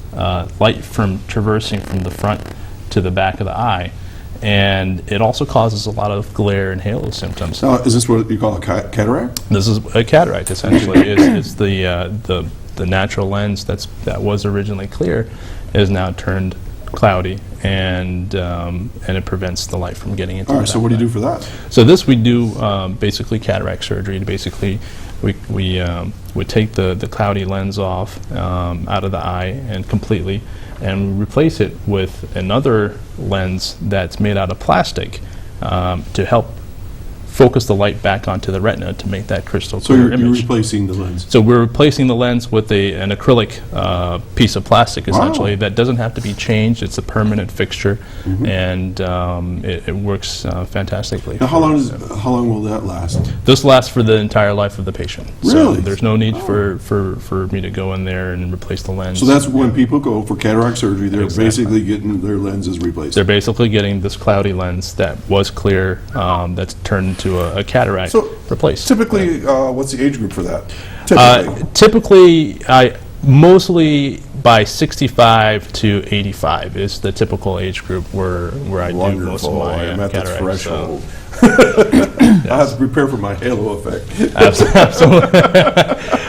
light from traversing from the front to the back of the eye. And it also causes a lot of glare and halo symptoms. Now, is this what you call a cataract? This is a cataract, essentially. It's the natural lens that was originally clear is now turned cloudy, and it prevents the light from getting into All the right, so back what do of you the do eye. for that? So this we do basically cataract surgery. To basically, we take the cloudy lens off out of the eye and completely, and replace it with another lens that's made out of plastic to help focus the light back onto the retina to make that crystal So clear you're image. replacing the lens. So we're replacing the lens with an acrylic piece of plastic, essentially, Wow. that doesn't have to be changed. It's a permanent fixture, and it works fantastically. Now, how long will that last? This lasts for the entire life of the patient. So Really? there's no need for me to go in there and replace the lens. So that's when people go for cataract surgery, they're Exactly. basically getting their lenses replaced. They're basically getting this cloudy lens that was clear, that's turned into a cataract So replaced. typically, what's the age group for that? Typically. Typically, Mostly by 65 to 85 is the typical age group where I do most of my I'm at the cataracts. threshold. I have to prepare for my halo effect. Absolutely,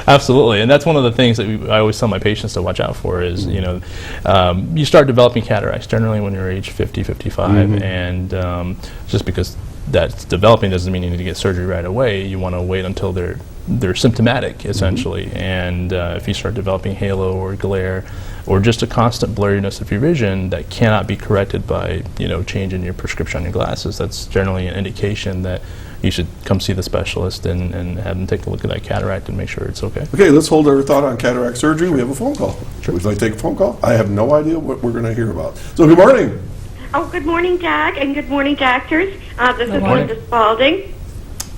absolutely, and that's one of the things that I always tell my patients to watch out for is, you start developing cataracts generally when you're age 50, 55, and just because that's developing doesn't mean you need to get surgery right away. You want to wait until they're symptomatic, essentially, and if you start developing halo or glare or just a constant blurriness of your vision that cannot be corrected by changing your prescription on your glasses, that's generally an indication that you should come see the specialist and have them take a look at that cataract and make sure it's okay. Okay, let's hold our thought on cataract surgery. We have a phone call. Sure. Would you like to take a phone call? I have no idea what we're going to hear about. So good morning. Oh, good morning, Doc, and good morning, doctors. This is morning. Linda Spalding.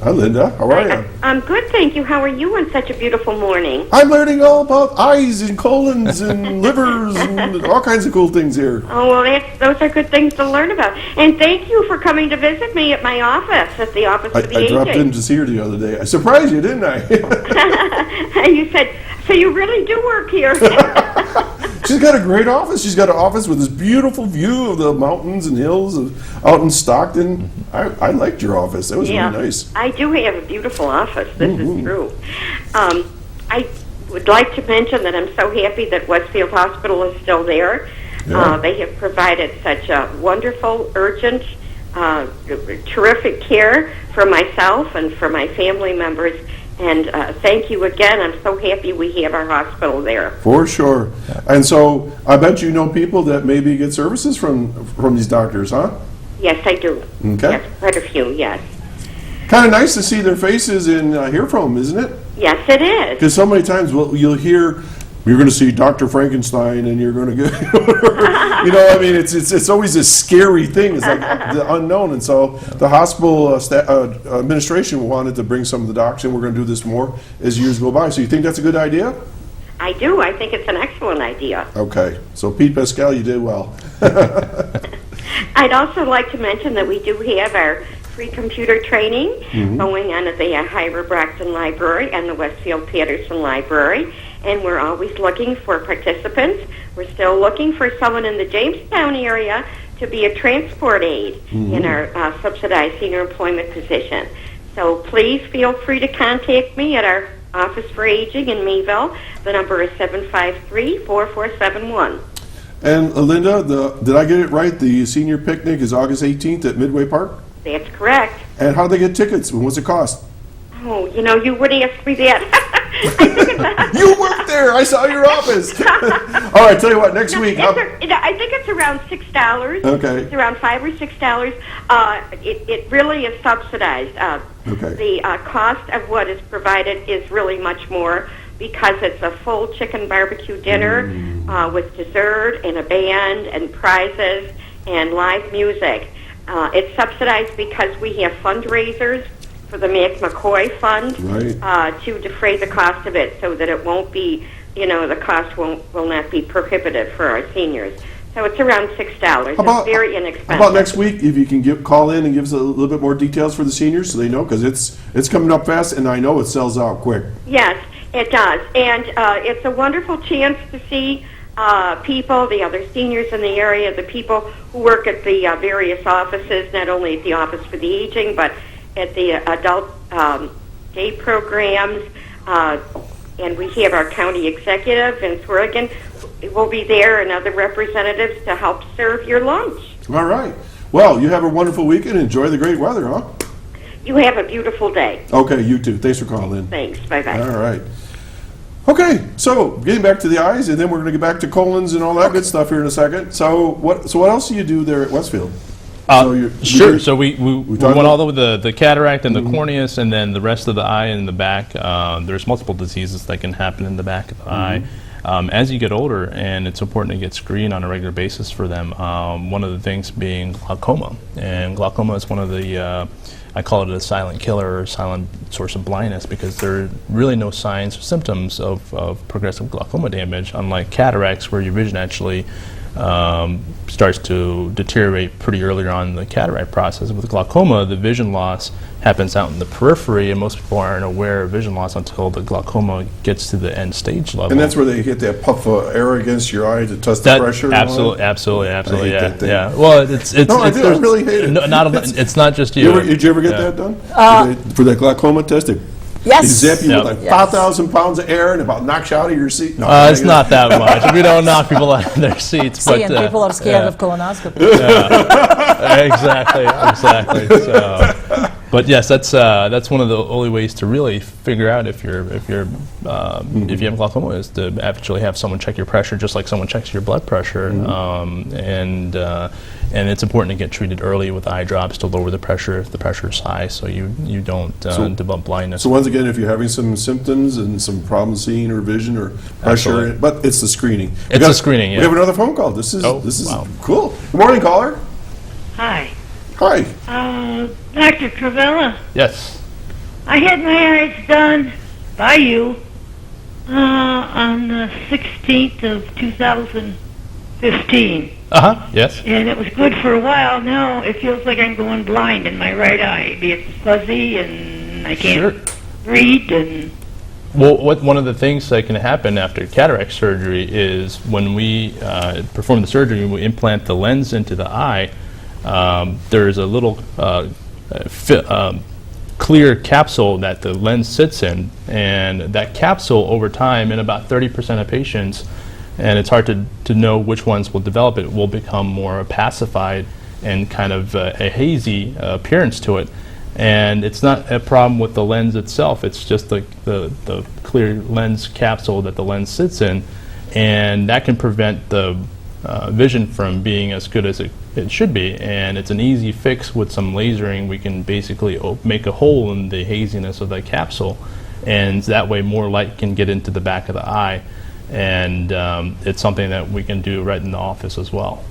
Hi, Linda. How are you? I'm good, thank you. How are you on such a beautiful morning? I'm learning all about eyes and colons and livers and all kinds of cool things here. Oh, well, those are good things to learn about. And thank you for coming to visit me at my office, at the Office of the I Aging. dropped in to see her the other day. I surprised you, didn't I? You said, so you really do work here. She's got a great office. She's got an office with this beautiful view of the mountains and hills out in Stockton. I liked your office. It was really nice. I do have a beautiful office. This is true. I would like to mention that I'm so happy that Westfield Hospital is still there. Yeah. They have provided such a wonderful, urgent, terrific care for myself and for my family members. And thank you again. I'm so happy we have our hospital there. For sure. And so I bet you know people that maybe get services from these doctors, huh? Yes, I do. Okay. Yes, quite a few, yes. Kind of nice to see their faces and hear from them, isn't it? Yes, it is. Because so many times you'll hear, you're going to see Dr. Frankenstein and you're going to get, I mean, it's always a scary thing. It's like the unknown. And so the hospital administration wanted to bring some of the docs in. We're going to do this more as years go by. So you think that's a good idea? I do. I think it's an excellent idea. Okay. So Pete Pascal, you did well. I'd also like to mention that we do have our free computer training going on at the Hyra Brockton Library and the Westfield Patterson Library, and we're always looking for participants. We're still looking for someone in the Jamestown area to be a transport aide in our subsidized senior employment position. So please feel free to contact me at our Office for Aging in Mayville. The number is 753-4471. And Linda, did I get it right? The senior picnic is August 18th at Midway Park? That's correct. And how do they get tickets? What's it cost? Oh, you would ask me that. I think it's You work there. I saw your office. All right, tell you what, next week. I think it's around $6. Okay. It's around $5 or $6. It really is subsidized. Okay. The cost of what is provided is really much more because it's a full chicken barbecue dinner with dessert and a band and prizes and live music. It's subsidized because we have fundraisers for the Mac McCoy Fund to defray the cost of it so that it won't be, the cost will not be prohibitive for our seniors. So it's around $6. It's very inexpensive. How about next week, if you can call in and give us a little bit more details for the seniors so they know, because it's coming up fast and I know it sells out quick. Yes, it does. And it's a wonderful chance to see people, the other seniors in the area, the people who work at the various offices, not only at the Office for the Aging, but at the adult day programs, and we have our county executive in Swearigan. We'll be there and other representatives to help serve your lunch. All right. Well, you have a wonderful weekend. Enjoy the great weather, huh? You have a beautiful day. Okay, you too. Thanks for calling in. Thanks. Bye-bye. All right. Okay, so getting back to the eyes, and then we're going to get back to colons and all that good stuff here in a second. So what else do you do there at Westfield? Sure. So we went all over the cataract and the Mm-hmm. corneas, and then the rest of the eye and the back. There's multiple diseases that can happen in the back of the eye. As you get older, and it's important to get screened on a regular basis for them. One of the things being glaucoma, and glaucoma is one of the I call it a silent killer or silent source of blindness because there are really no signs or symptoms of progressive glaucoma damage, unlike cataracts where your vision actually starts to deteriorate pretty earlier on in the cataract process. With glaucoma, the vision loss happens out in the periphery, and most people aren't aware of vision loss until the glaucoma gets to the end stage level. And that's where they get that puff of air against your eye to test the pressure? Absolutely, I hate yeah. that thing. Yeah. Well, it's No, I do. I really hate it. It's not just you. Did you ever get that done? For that glaucoma test? They Yes. zap you Yep. with like 5,000 pounds of air and about knocks you out of your seat? No, It's not that much. We don't knock people out of their seats. See, but, and people are scared yeah. of colonoscopy. Exactly. So, but yes, that's one of the only ways to really figure out if you have glaucoma is to actually have someone check your pressure, just like someone checks your blood pressure, and it's important to get treated early with eye drops to lower the pressure if the pressure is high, so you don't develop blindness. So once again, if you're having some symptoms and some problems seeing or vision or pressure, Absolutely. but it's the screening. It's the screening, yeah. We have another phone call. This is wow. cool. Good morning, caller. Hi. Hi. Dr. Kuruvilla, Yes. I had my eyes done by you on the 16th of 2015. Yes. And it was good for a while. Now it feels like I'm going blind in my right eye. It's fuzzy and I can't read. And Well, one of the things that can happen after cataract surgery is when we perform the surgery, we implant the lens into the eye. There's a little clear capsule that the lens sits in, and that capsule over time, in about 30% of patients, and it's hard to know which ones will develop it, will become more opacified and kind of a hazy appearance to it. And it's not a problem with the lens itself, it's just the clear lens capsule that the lens sits in, and that can prevent the vision from being as good as it should be. And it's an easy fix with some lasering. We can basically make a hole in the haziness of the capsule, and that way more light can get into the back of the eye. And it's something that we can do right in the office as well.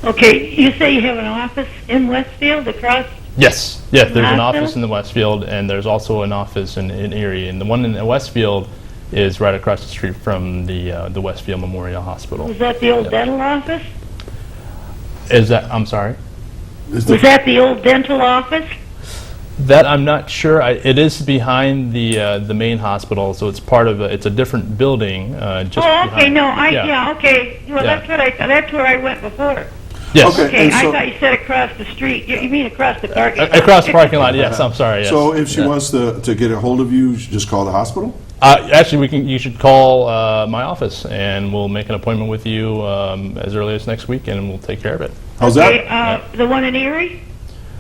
okay, you say you have an office in Westfield across? Yes, there's an Hospital? office in the Westfield, and there's also an office in Erie. And the one in the Westfield is right across the street from the Westfield Memorial Hospital. Was that the old dental office? Is that, I'm sorry? Was that the old dental office? That I'm not sure. It is behind the main hospital, so it's part of it's a different building. Just Oh, okay, behind. no, okay. Well, Yeah. that's where I went before. Yes. Okay. Okay, And I so- thought you said across the street. You mean across the parking lot? Across the parking lot. Yes, I'm sorry. Yes. So if she Yeah. wants to get a hold of you, just call the hospital? Actually, you should call my office, and we'll make an appointment with you as early as next week, and we'll take care of it. How's Okay, that? the one in Erie?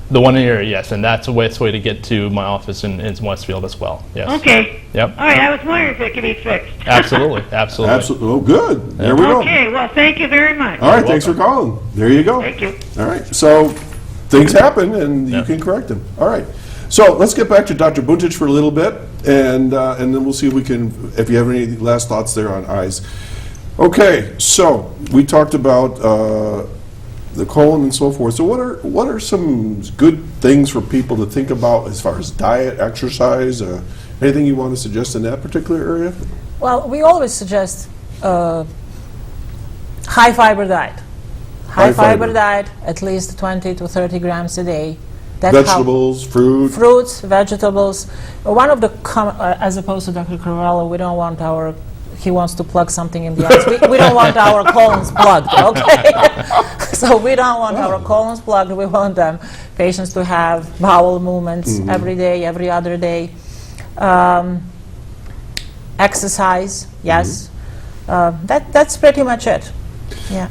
The one in Erie, yes, and that's the best way to get to my office in Westfield as well. Yes. Okay. Yep. All right, I was wondering if it could be fixed. Absolutely. Absolutely. Oh, good. There we go. Okay, well, thank you very much. All right, thanks for calling. There you go. Thank you. All right, so things happen and you can correct them. All right. So let's get back to Dr. Buntic for a little bit, and then we'll see if we can, if you have any last thoughts there on eyes. Okay, so we talked about the colon and so forth. So what are some good things for people to think about as far as diet, exercise, anything you want to suggest in that particular area? Well, we always suggest high fiber diet. High fiber. High fiber diet, at least 20 to 30 grams a day. That's how- Vegetables, fruit. fruits, vegetables. One of the, as opposed to Dr. Kuruvilla, we don't want he wants to plug something in the eyes. We don't want our colons plugged, okay? So we don't want our colons plugged. We want patients to have bowel movements every day, every other day. Exercise, yes. That's pretty much it. Yeah.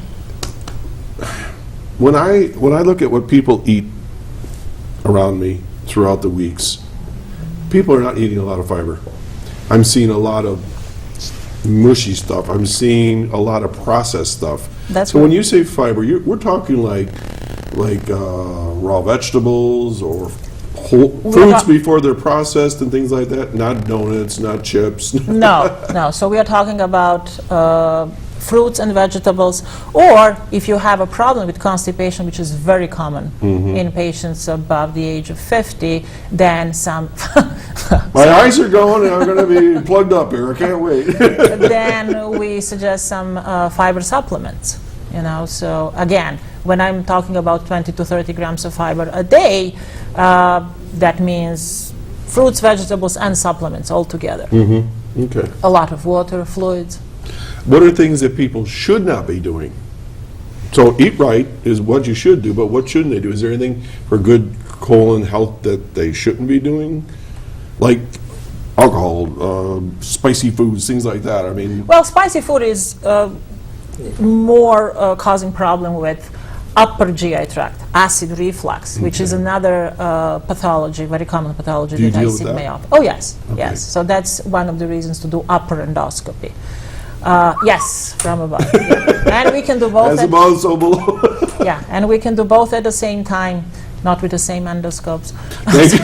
When I look at what people eat around me throughout the weeks, people are not eating a lot of fiber. I'm seeing a lot of mushy stuff. I'm seeing a lot of processed stuff. That's so when right. you say fiber, we're talking like raw vegetables or whole fruits not- before they're processed and things like that. Not donuts, not chips. No. So we are talking about fruits and vegetables, or if you have a problem with constipation, which is very common in patients above the age of 50, then My eyes are going and I'm going to be plugged up here. I can't wait. then we suggest some fiber supplements. you know. So again, when I'm talking about 20 to 30 grams of fiber a day, that means fruits, vegetables, and supplements all together. Okay. A lot of water, fluids. What are things that people should not be doing? So eat right is what you should do, but what shouldn't they do? Is there anything for good colon health that they shouldn't be doing? Like alcohol, spicy foods, things like that. I mean, Well, spicy food is more causing problem with upper GI tract, acid reflux, which is another pathology, very common pathology Do you that I deal with see that? may often. Oh yes, Okay. yes. So that's one of the reasons to do upper endoscopy. Yes, from above. Yeah. And we can do both. as above, so below. Yeah, and we can do both at the same time, not with the same endoscopes. Thank you.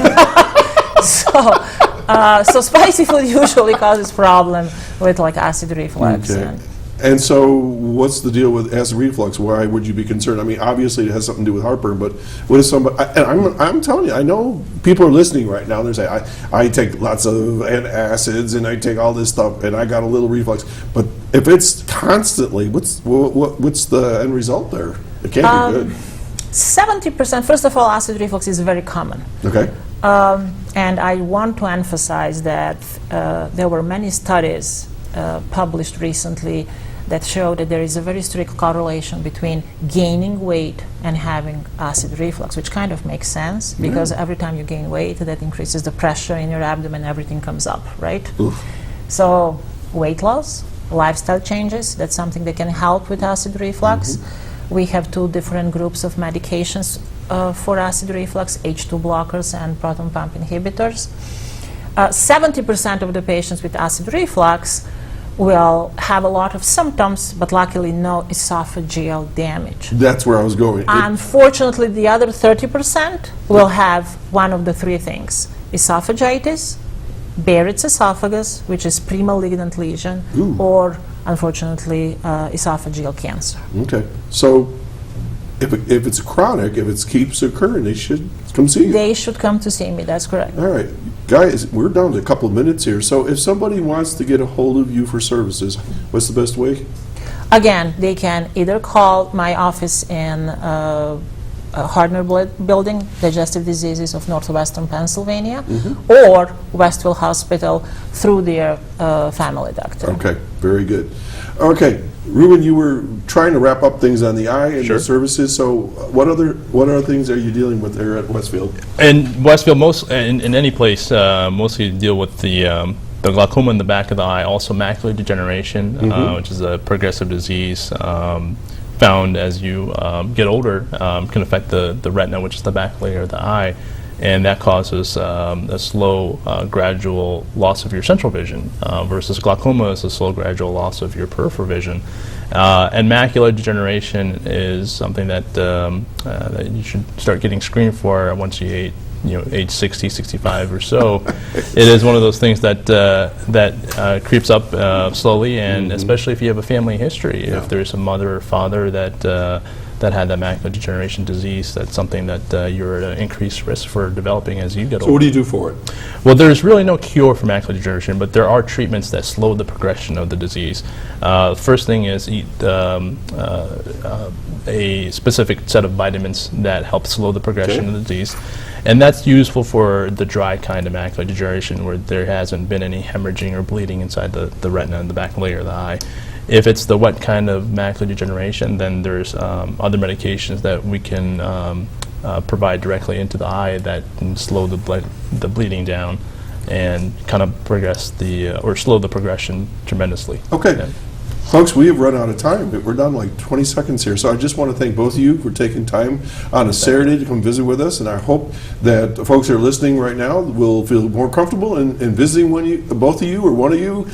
So spicy food usually causes problem with like acid reflux. Okay. And And so what's the deal with acid reflux? Why would you be concerned? I mean, obviously it has something to do with heartburn, but what is somebody, and I'm telling you, I know people are listening right now, and they're saying, I take lots of antacids and I take all this stuff and I got a little reflux. But if it's constantly, what's the end result there? It can't be good. 70%, first of all, acid reflux is very common. Okay. And I want to emphasize that there were many studies published recently that show that there is a very strict correlation between gaining weight and having acid reflux, which kind of makes sense because every time you gain weight, that increases the pressure in your abdomen, everything comes up, right? Oof. So weight loss, lifestyle changes, that's something that can help with acid reflux. We have two different groups of medications for acid reflux, H2 blockers and proton pump inhibitors. 70% of the patients with acid reflux will have a lot of symptoms, but luckily no esophageal damage. That's where I was going. Unfortunately, the other 30% will have one of the three things: esophagitis, Barrett's esophagus, which is pre-malignant lesion, or unfortunately esophageal cancer. Okay. So if it's chronic, if it keeps occurring, they should come see you. They should come to see me, that's correct. All right. Guys, we're down to a couple of minutes here. So if somebody wants to get a hold of you for services, what's the best way? Again, they can either call my office in Hardner Building, Digestive Diseases of Northwestern Pennsylvania, or Westfield Hospital through their family doctor. Okay, very good. Okay, Ruben, you were trying to wrap up things on the eye and Sure. the services. So what other things are you dealing with there at Westfield? In Westfield, in any place, mostly deal with the glaucoma in the back of the eye, also macular degeneration, which is a progressive disease found as you get older, can affect the retina, which is the back layer of the eye, and that causes a slow, gradual loss of your central vision, versus glaucoma is a slow, gradual loss of your peripheral vision. And macular degeneration is something that that you should start getting screened for once you age 60, 65 or so. It is one of those things that creeps up slowly, and especially if you have a family history. If there's a mother or father that had that macular degeneration disease, that's something that you're at an increased risk for developing as you get older. So what do you do for it? Well, there's really no cure for macular degeneration, but there are treatments that slow the progression of the disease. First thing is eat a specific set of vitamins that help slow the progression of the disease. And that's useful for the dry kind of macular degeneration where there hasn't been any hemorrhaging or bleeding inside the retina and the back layer of the eye. If it's the wet kind of macular degeneration, then there's other medications that we can provide directly into the eye that can slow the bleeding down and kind of progress or slow the progression tremendously. Okay. Yeah. Folks, we have run out of time, but we're down to like 20 seconds here. So I just want to thank both of you for taking time on a Saturday to come visit with us. And I hope that the folks that are listening right now will feel more comfortable in visiting both of you or one of you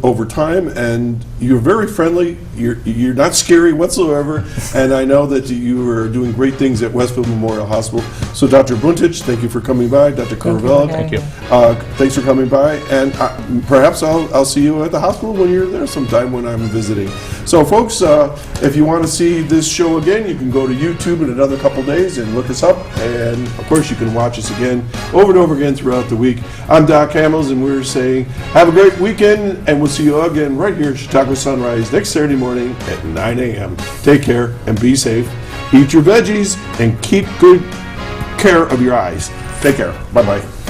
over time. And you're very friendly. You're not scary whatsoever. And I know that you are doing great things at Westfield Memorial Hospital. So Dr. Buntic, thank you for coming by. Dr. Kuruvilla, Thank you. Thanks for coming by. And perhaps I'll see you at the hospital when you're there sometime when I'm visiting. So, folks, if you want to see this show again, you can go to YouTube in another couple days and look us up. And, of course, you can watch us again over and over again throughout the week. I'm Doc Hamels, and we're saying have a great weekend, and we'll see you again right here at Chautauqua Sunrise next Saturday morning at 9 a.m. Take care and be safe. Eat your veggies and keep good care of your eyes. Take care. Bye-bye.